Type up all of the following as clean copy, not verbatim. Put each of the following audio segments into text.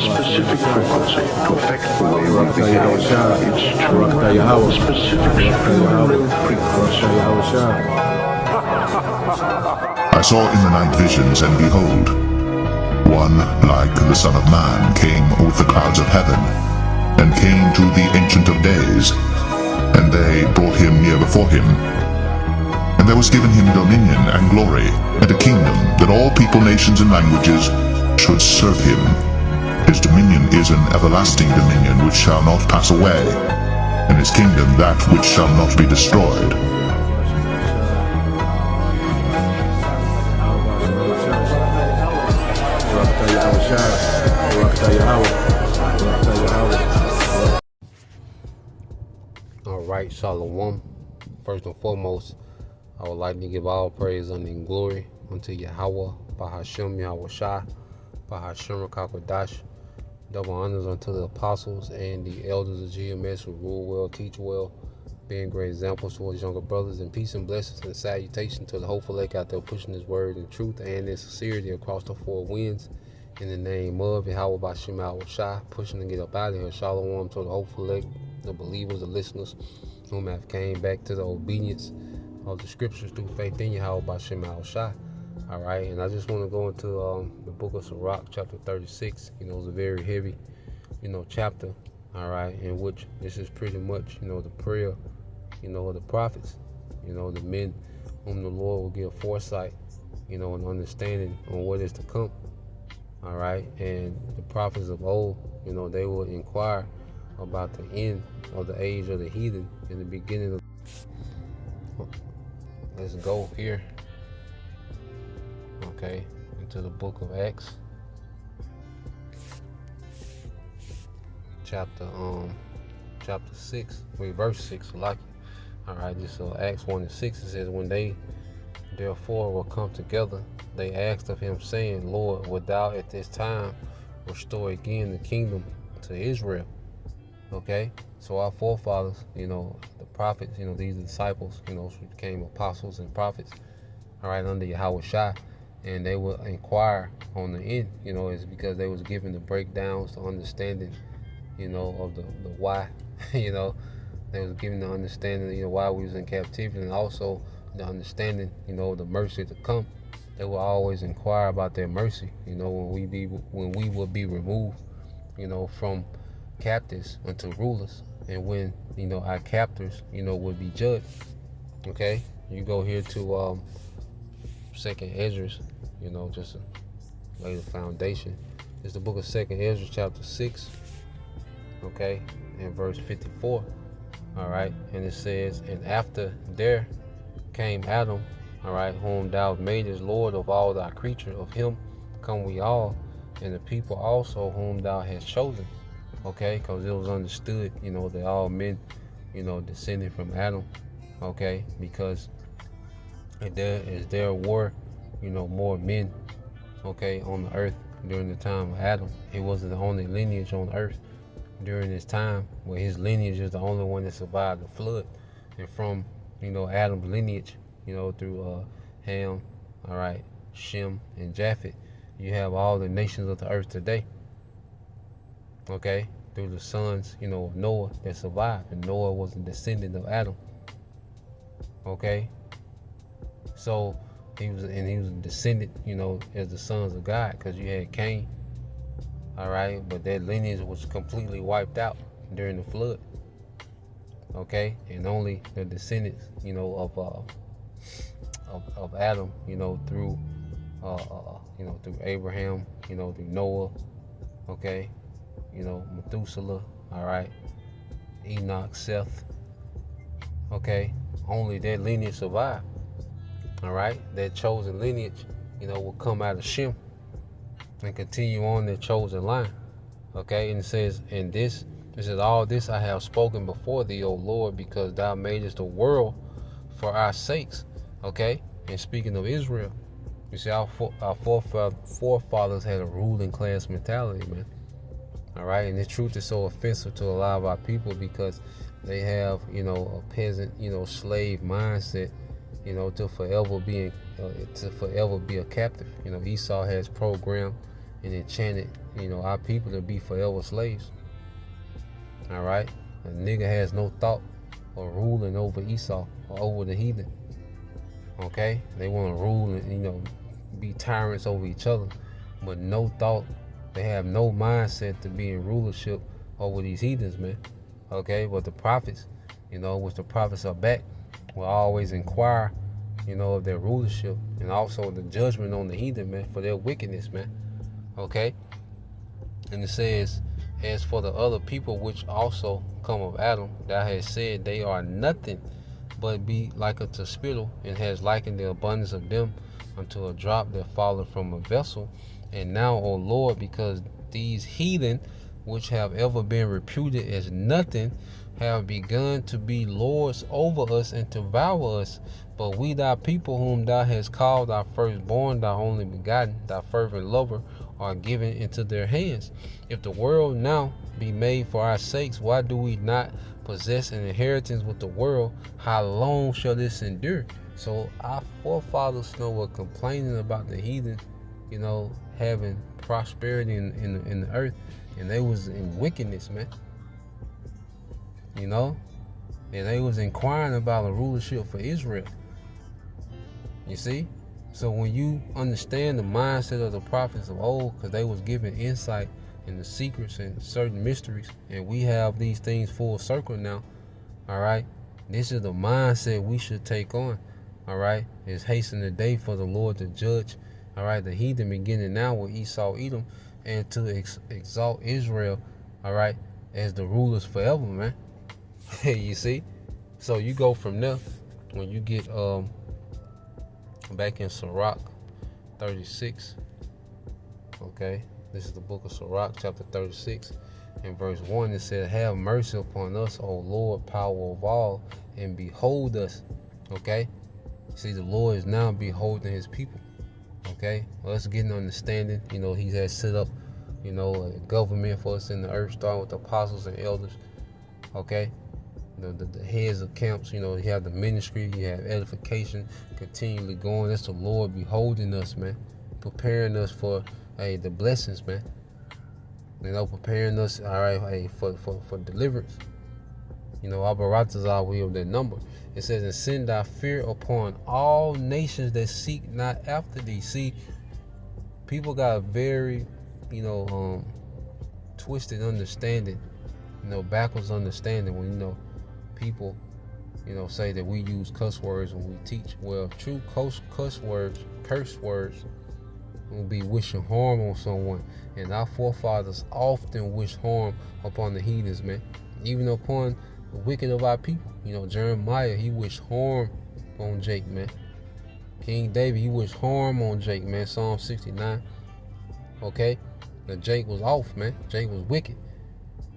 a specific frequency to affect the way we behave. It's true a specific true frequency. I saw in the night visions, and behold, one like the Son of Man came with the clouds of heaven, and came to the Ancient of Days, and they brought him near before him. And there was given him dominion and glory, and a kingdom, that all people, nations, and languages should serve him. His dominion is an everlasting dominion which shall not pass away, and his kingdom that which shall not be destroyed. Alright, Shalom. First and foremost, I would like to give all praise and glory unto Yahweh, Bahashem Yahweh Shai, Bahashem Rakakwadash. Double honors unto the apostles and the elders of GMS who rule well, teach well, being great examples towards younger brothers, and peace and blessings and salutation to the hopeful lake out there pushing his word in truth and in sincerity across the four winds. In the name of Yahweh Bahashem Yahweh Shai, pushing to get up out of here. Shalom to the hopeful lake, the believers, the listeners, whom have came back to the obedience of the scriptures through faith in Yahweh Bahashem Yahweh Shai. All right, and I just want to go into the book of Sirach, chapter 36. It's a very heavy, chapter. All right, in which this is pretty much, the prayer, of the prophets, the men whom the Lord will give foresight, and understanding on what is to come. All right, and the prophets of old, they will inquire about the end of the age of the heathen and the beginning of. Let's go here. Okay, into the book of Acts, chapter 6, verse 6. Like, all right, this Acts 1:6. It says, when they therefore will come together, they asked of him, saying, Lord, wilt thou at this time restore again the kingdom to Israel? Okay, so our forefathers, the prophets, these disciples, who became apostles and prophets, all right, under Yahweh Shai, and they will inquire on the end, it's because they was given the breakdowns, the understanding, of the why, they was given the understanding, why we was in captivity, and also the understanding, the mercy to come. They will always inquire about their mercy, when we will be removed, from captives unto rulers, and when, our captors, would be judged. Okay, you go here to Second Ezra, just to lay the foundation. It's the book of Second Ezra, chapter 6, okay, and verse 54. All right, and it says, and after there came Adam, all right, whom thou madest Lord of all thy creature, of him come we all, and the people also whom thou hast chosen. Okay, because it was understood, that all men, descended from Adam. Okay, because there were, more men, okay, on the earth during the time of Adam. He wasn't the only lineage on earth during this time, where his lineage is the only one that survived the flood. And from, Adam's lineage, through Ham, all right, Shem, and Japheth, you have all the nations of the earth today. Okay, through the sons, of Noah that survived, and Noah was a descendant of Adam. Okay, so he was a descendant, as the sons of God, because you had Cain. All right, but that lineage was completely wiped out during the flood. Okay, and only the descendants, of Adam, through through Abraham, through Noah, okay, Methuselah, all right, Enoch, Seth, okay, only that lineage survived. All right, that chosen lineage, will come out of Shem and continue on their chosen line. Okay, and it says, all this I have spoken before thee, O Lord, because thou madest the world for our sakes. Okay, and speaking of Israel, you see, our forefathers had a ruling class mentality, man. All right, and the truth is so offensive to a lot of our people because they have, a peasant, slave mindset, to forever be a captive. Esau has programmed, and enchanted, our people to be forever slaves. All right, a nigga has no thought of ruling over Esau or over the heathen. Okay, they want to rule and be tyrants over each other, but no thought. They have no mindset to be in rulership over these heathens, man. Okay, but the prophets, which the prophets are back, will always inquire, of their rulership and also the judgment on the heathen, man, for their wickedness, man. Okay, and it says, as for the other people which also come of Adam, thou hast said they are nothing but be like unto spittle, and has likened the abundance of them unto a drop that falleth from a vessel. And now, O Lord, because these heathen, which have ever been reputed as nothing, have begun to be lords over us and to devour us. But we, thy people, whom thou hast called thy firstborn, thy only begotten, thy fervent lover, are given into their hands. If the world now be made for our sakes, why do we not possess an inheritance with the world? How long shall this endure? So our forefathers were complaining about the heathen, having prosperity in the earth, and they was in wickedness, man. And they was inquiring about a rulership for Israel. You see? So when you understand the mindset of the prophets of old, because they was given insight in the secrets and certain mysteries, and we have these things full circle now, all right? This is the mindset we should take on, all right? It's hasten the day for the Lord to judge, all right, the heathen, beginning now with Esau, Edom, and to exalt Israel, all right, as the rulers forever, man. You see? So you go from there when you get back in Sirach 36. Okay, this is the book of Sirach, chapter 36, and verse 1. It says, have mercy upon us, O Lord, power of all, and behold us. Okay, see, the Lord is now beholding his people. Okay, us getting understanding. He has set up a government for us in the earth, starting with the apostles and elders. Okay, the heads of camps, you have the ministry, you have edification continually going. That's the Lord beholding us, man, preparing us for the blessings, man. Preparing us, all right, for deliverance. Our baratas are we of that number. It says, and send thy fear upon all nations that seek not after thee. See, people got a very, twisted understanding, backwards understanding when, people, say that we use cuss words when we teach. Well, true curse words will be wishing harm on someone. And our forefathers often wish harm upon the heathens, man. Even upon the wicked of our people. Jeremiah, he wished harm on Jake, man. King David, he wished harm on Jake, man. Psalm 69. Okay? The Jake was off, man. Jake was wicked.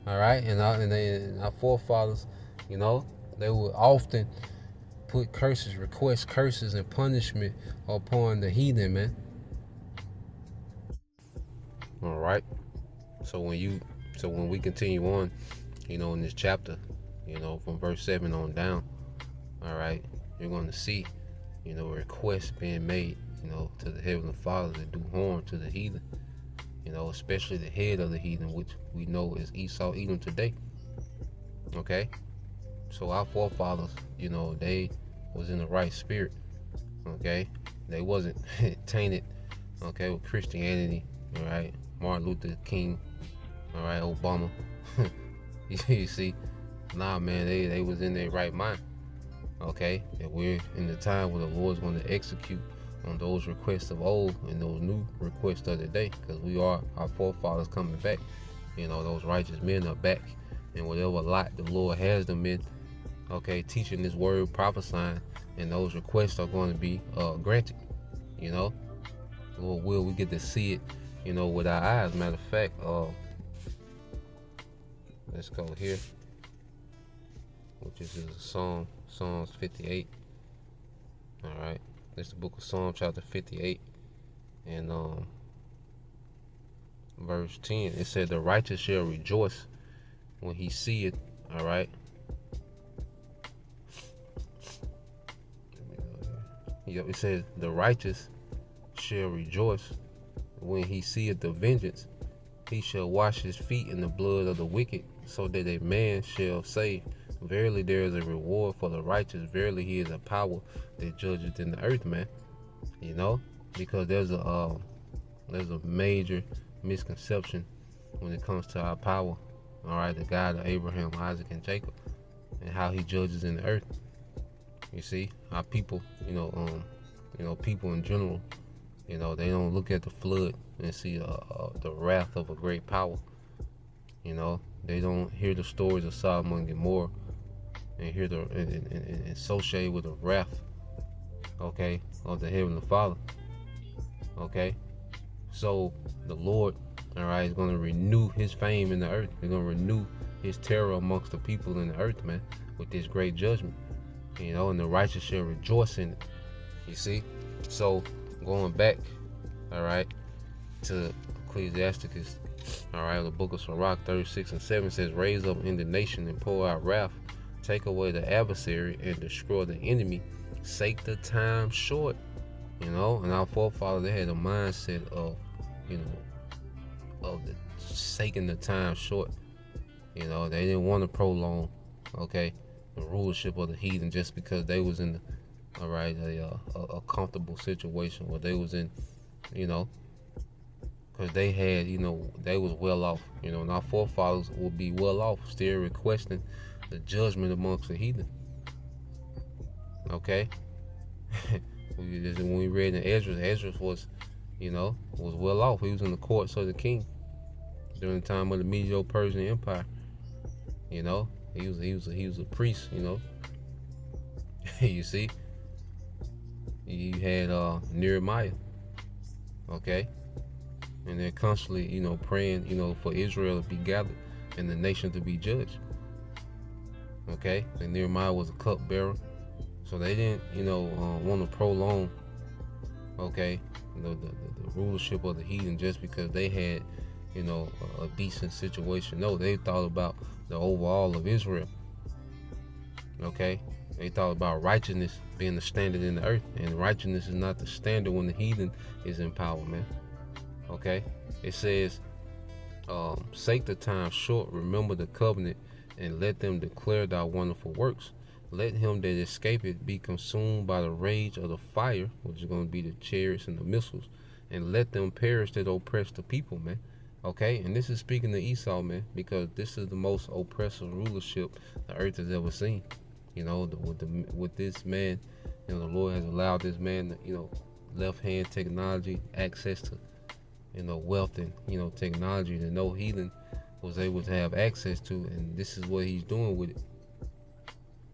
All right? And our forefathers, they would often put curses, request curses and punishment upon the heathen, man. All right. So when we continue on, in this chapter, from verse 7 on down, all right, you're going to see, requests being made, to the Heavenly Father to do harm to the heathen, especially the head of the heathen, which we know is Esau, Edom today. Okay. So our forefathers, they was in the right spirit. Okay. They wasn't tainted, okay, with Christianity. All right. Martin Luther King. All right. Obama. You see, nah, man, they was in their right mind. Okay. That we're in the time where the Lord's going to execute on those requests of old and those new requests of the day, because we are our forefathers coming back. Those righteous men are back, and whatever lot the Lord has them in, okay, teaching this word, prophesying, and those requests are going to be granted. Lord will, we get to see it, with our eyes. Matter of fact, let's go here, which is Psalms 58. All right, this is the book of Psalms, chapter 58, and verse 10. It said, the righteous shall rejoice when he seeth. All right. Let me go here. Yep, it says, the righteous shall rejoice when he seeth the vengeance, he shall wash his feet in the blood of the wicked, so that a man shall say, verily there is a reward for the righteous. Verily he is a power that judgeth in the earth, man. You know, because there's a major misconception when it comes to our power. All right, the God of Abraham, Isaac, and Jacob, and how he judges in the earth. You see, our people, people in general, they don't look at the flood and see the wrath of a great power. They don't hear the stories of Sodom and Gomorrah and hear and associate with the wrath, okay, of the Heavenly Father. Okay, so the Lord, all right, is going to renew his fame in the earth. He's going to renew his terror amongst the people in the earth, man, with this great judgment. And the righteous shall rejoice in it. You see? So going back, all right, to Ecclesiasticus, all right, the book of Sirach 36:7 says, raise up indignation and pour out wrath, take away the adversary and destroy the enemy, sake the time short. And our forefathers, they had a mindset of, of the taking the time short. They didn't want to prolong, okay, the rulership of the heathen just because they was in a comfortable situation where they was in, because they had, they was well off, and our forefathers would be well off, still requesting the judgment amongst the heathen. Okay. When we read in Esdras was, was well off. He was in the courts of the king during the time of the Medo-Persian Empire. He was a priest. You see, you had Nehemiah, okay, and they're constantly, praying, for Israel to be gathered and the nation to be judged. Okay, and Nehemiah was a cupbearer. So they didn't, want to prolong, okay, the rulership of the heathen just because they had, a decent situation. No, they thought about the overall of Israel. Okay, they thought about righteousness being the standard in the earth, and righteousness is not the standard when the heathen is in power, man. Okay, it says, sake the time short, remember the covenant, and let them declare thy wonderful works. Let him that escapeth be consumed by the rage of the fire, which is going to be the chariots and the missiles, and let them perish that oppress the people, man. Okay, and this is speaking to Esau, man, because this is the most oppressive rulership the earth has ever seen. With this man, the Lord has allowed this man to, left hand technology, access to, wealth and, technology that no heathen was able to have access to, and this is what he's doing with it.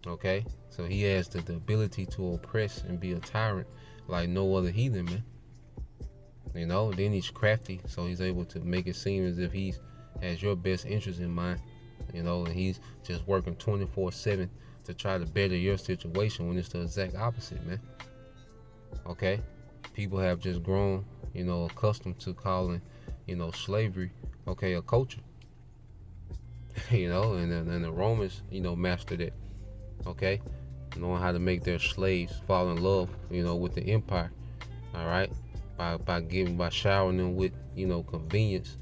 Okay, so he has the ability to oppress and be a tyrant like no other heathen, man. Then he's crafty, so he's able to make it seem as if he has your best interest in mind, and he's just working 24/7 to try to better your situation when it's the exact opposite, man. Okay, people have just grown, accustomed to calling, slavery, okay, a culture. And the Romans, mastered it. Okay, knowing how to make their slaves fall in love, with the empire. All right, by showering them with, convenience.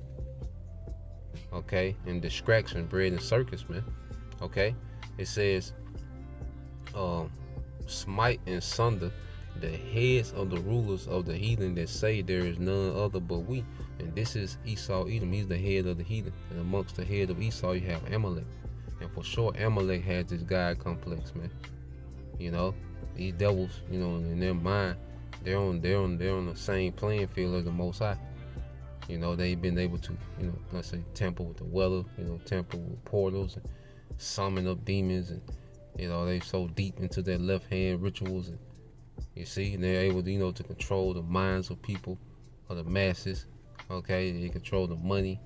Okay, and distraction, bread and circus, man. Okay, it says, smite and sunder the heads of the rulers of the heathen that say there is none other but we. And this is Esau Edom. He's the head of the heathen, and amongst the head of Esau you have Amalek. And for sure, Amalek has this God complex, man. These devils, in their mind, they're on the same playing field as the Most High. They've been able to, let's say, tamper with the weather, tamper with portals and summon up demons, and they so deep into their left hand rituals, and you see, and they're able to, to control the minds of people, of the masses. Okay, they control the money.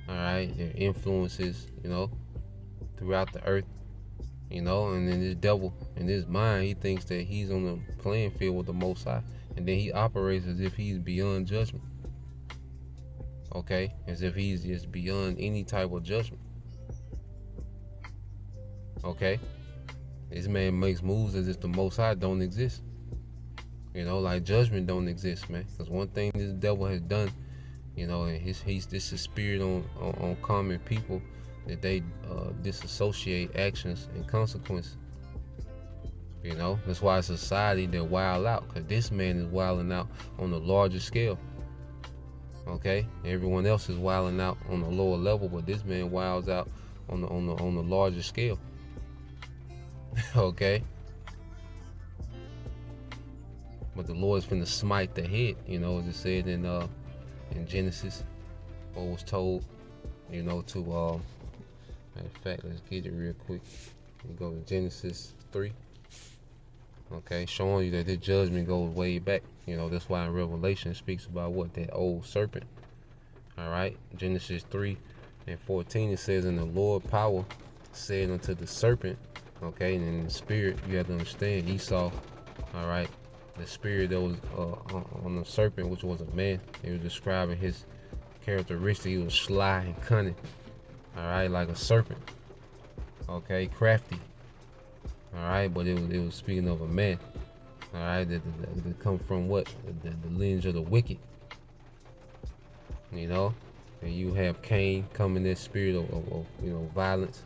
All right, their influences, throughout the earth, and then this devil in his mind, he thinks that he's on the playing field with the Most High, and then he operates as if he's beyond judgment. Okay, as if he's just beyond any type of judgment. Okay, this man makes moves as if the Most High don't exist. Like judgment don't exist, man. Because one thing this devil has done You know, and this is spirit on common people, that they disassociate actions and consequences. You know, that's why society, they're wild out, because this man is wilding out on the larger scale. Okay, everyone else is wilding out on the lower level, but this man wilds out on the larger scale. Okay, but the Lord's finna smite the head. You know, as it said in Genesis, what was told. You know, to matter of fact, let's get it real quick. We go to Genesis 3. Okay, showing you that this judgment goes way back. You know, that's why in Revelation it speaks about what? That old serpent. All right, Genesis 3:14, it says, "And the Lord power said unto the serpent," okay, and in the spirit, you have to understand Esau, all right, the spirit that was on the serpent, which was a man. He was describing his characteristic. He was sly and cunning, all right, like a serpent, okay, crafty, all right, but it was speaking of a man, all right, that come from what? The lineage of the wicked. You know, and you have Cain come in that spirit of violence,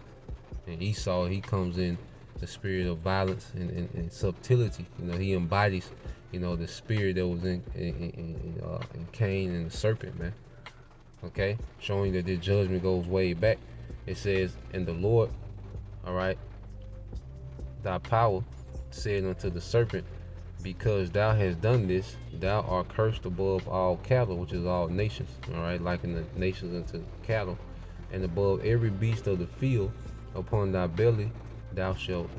and Esau, he comes in the spirit of violence and subtlety. You know, he embodies, the spirit that was in Cain and the serpent, man. Okay, showing that this judgment goes way back. It says, "And the Lord, all right, thy power said unto the serpent, because thou hast done this, thou art cursed above all cattle," which is all nations, all right, liking the nations unto cattle, "and above every beast of the field. Upon thy belly thou shalt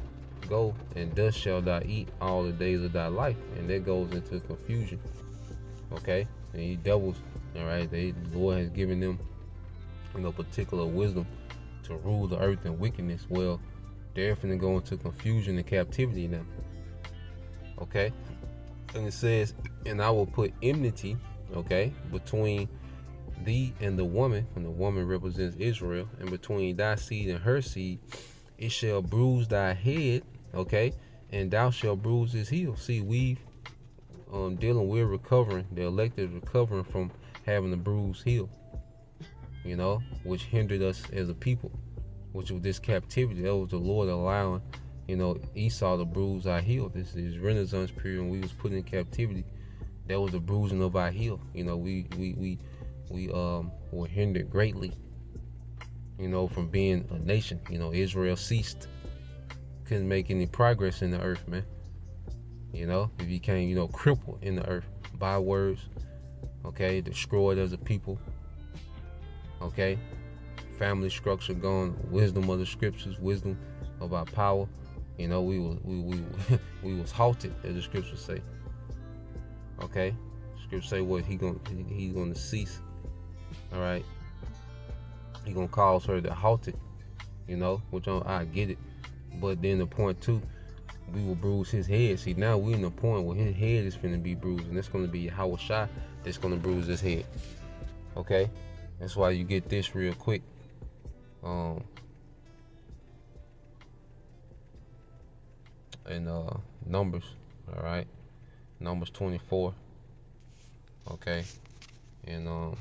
go, and dust shalt thou eat all the days of thy life." And that goes into confusion. Okay, and these devils, all right, the Lord has given them, particular wisdom to rule the earth in wickedness. Well, they're finna go into confusion and captivity now. Okay, and it says, "And I will put enmity," okay, "between thee and the woman," and the woman represents Israel, "and between thy seed and her seed. It shall bruise thy head," okay, "and thou shalt bruise his heel." See, we're recovering, the elect is recovering from having a bruised heel, which hindered us as a people, which was this captivity. That was the Lord allowing, Esau to bruise our heel. This is Renaissance period when we was put in captivity. That was the bruising of our heel. We were hindered greatly, from being a nation. Israel ceased, couldn't make any progress in the earth, man. It became, crippled in the earth by words, okay, destroyed as a people, okay, family structure gone, wisdom of the scriptures, wisdom of our power. We was halted, as the scriptures say. Okay, scriptures say what he's gonna cease. All right, he gonna cause her to halt it. Which I get it, but then the point too, we will bruise his head. See, now we in the point where his head is finna be bruised, and it's gonna be Yahweh Shai that's gonna bruise his head. Okay, that's why you get this real quick. In Numbers, all right, Numbers 24, okay, and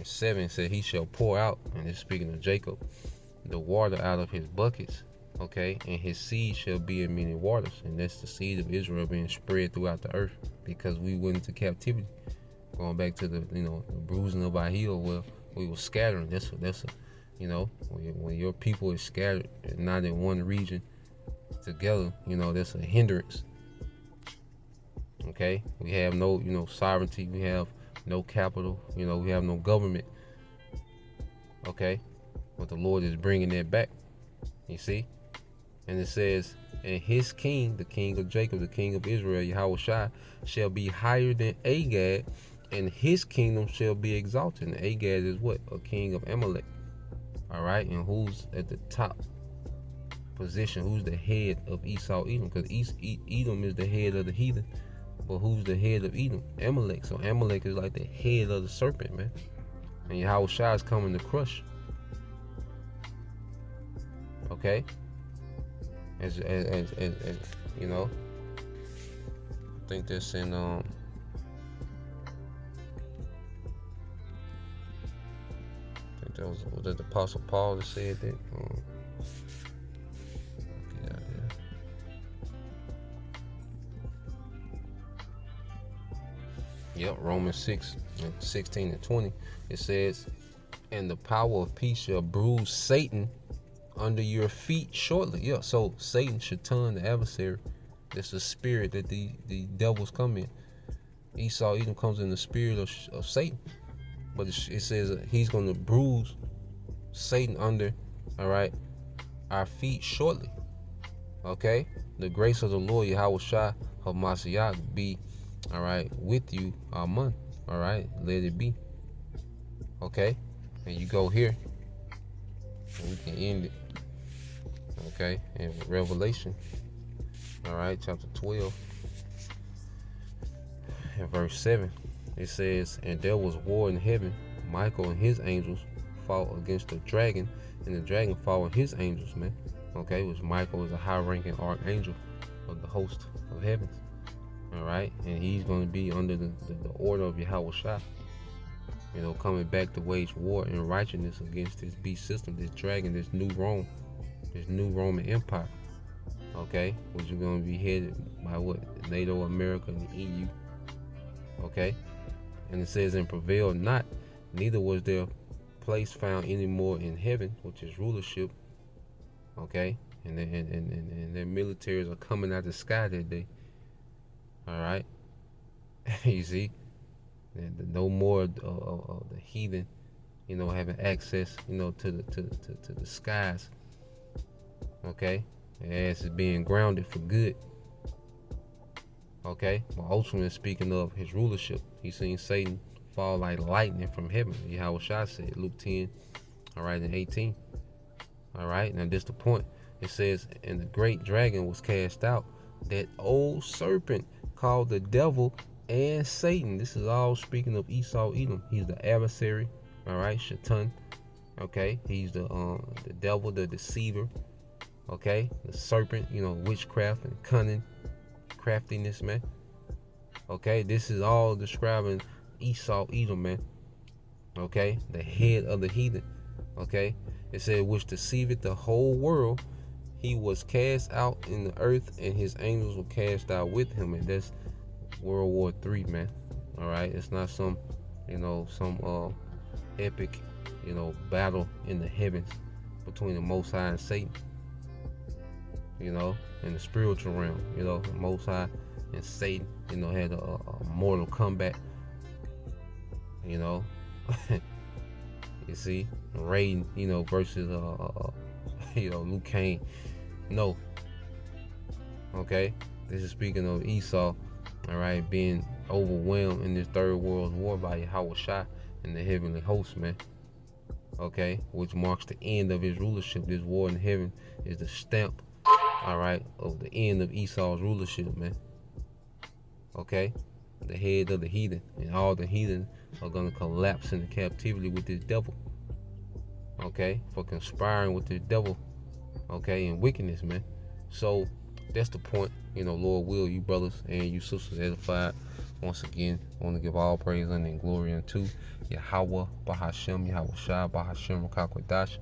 7 said, "He shall pour out," and it's speaking of Jacob, "the water out of his buckets," okay, "and his seed shall be in many waters." And that's the seed of Israel being spread throughout the earth, because we went into captivity. Going back to the the bruising of our heel, well, we were scattering. That's when your people is scattered and not in one region together, that's a hindrance. Okay, we have no sovereignty, we have no capital, we have no government. Okay, but the Lord is bringing that back, you see. And it says, "And his king, the king of Jacob, the king of Israel, Yahweh Shai, shall be higher than Agag, and his kingdom shall be exalted." And Agag is what? A king of Amalek. All right, and who's at the top position? Who's the head of Esau, Edom? Because Edom is the head of the heathen, but who's the head of Edom? Amalek. So Amalek is like the head of the serpent, man. And Yahweh Shai is coming to crush. Okay, as I think that's in Was that the Apostle Paul that said that? Yeah. Yep, Romans 6 and 16 and 20. It says, and the power of peace shall bruise Satan under your feet shortly. Yeah, so Satan should turn the adversary. That's the spirit that the devils come in. Esau even comes in the spirit of Satan. But it says he's going to bruise Satan under, all right, our feet shortly. Okay? The grace of the Lord, Yahweh Shai HaMashiach, be, all right, with you, Amen. All right? Let it be. Okay? And you go here, and we can end it. Okay? In Revelation, all right, chapter 12, and verse 7. It says, and there was war in heaven. Michael and his angels fought against the dragon, and the dragon fought his angels, man. Okay, which Michael is a high-ranking archangel of the host of heavens. All right, and he's going to be under the order of Yahweh Shai. You know, coming back to wage war and righteousness against this beast system, this dragon, this new Rome, this new Roman Empire. Okay, which is going to be headed by what? NATO, America, and the EU. Okay. And it says, and prevailed not, neither was their place found anymore in heaven, which is rulership. Okay, and their militaries are coming out of the sky that day. All right, you see, no more of the heathen, you know, having access, you know, to the skies. Okay, as is being grounded for good. Okay, but ultimately speaking of his rulership, he's seen Satan fall like lightning from heaven. Yahweh Shai said, Luke 10, all right, and 18. All right, now this the point. It says, and the great dragon was cast out, that old serpent called the devil and Satan. This is all speaking of Esau Edom. He's the adversary, all right, Shaitan. Okay, he's the devil, the deceiver. Okay, the serpent, you know, witchcraft and cunning. Craftiness, man. Okay, this is all describing Esau Edom, man. Okay, the head of the heathen. Okay, it said, which deceiveth the whole world. He was cast out in the earth, and his angels were cast out with him. And that's World War III, man. All right, it's not some, you know, some epic, you know, battle in the heavens between the Most High and Satan. You know, in the spiritual realm, you know, the Most High and Satan, you know, had a mortal combat. You know, you see, Raiden, you know, versus you know, Liu Kang. No. Okay, this is speaking of Esau, all right, being overwhelmed in this third world war by Yahweh Shai and the heavenly host, man. Okay, which marks the end of his rulership. This war in heaven is the stamp, all right, of the end of Esau's rulership, man. Okay, the head of the heathen, and all the heathen are gonna collapse into captivity with this devil. Okay, for conspiring with this devil. Okay, and wickedness, man. So that's the point. You know, Lord will, you brothers and you sisters edified. Once again, I want to give all praise and glory unto Yahweh, Bahashem, Yahweh Shai, Bahashem, Rakakwadash.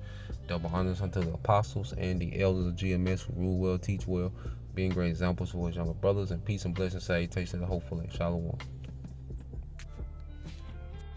Double honors unto the apostles and the elders of GMS who rule well, teach well, being great examples for his younger brothers, and peace and blessings, salutations, and hopefully, Shalom.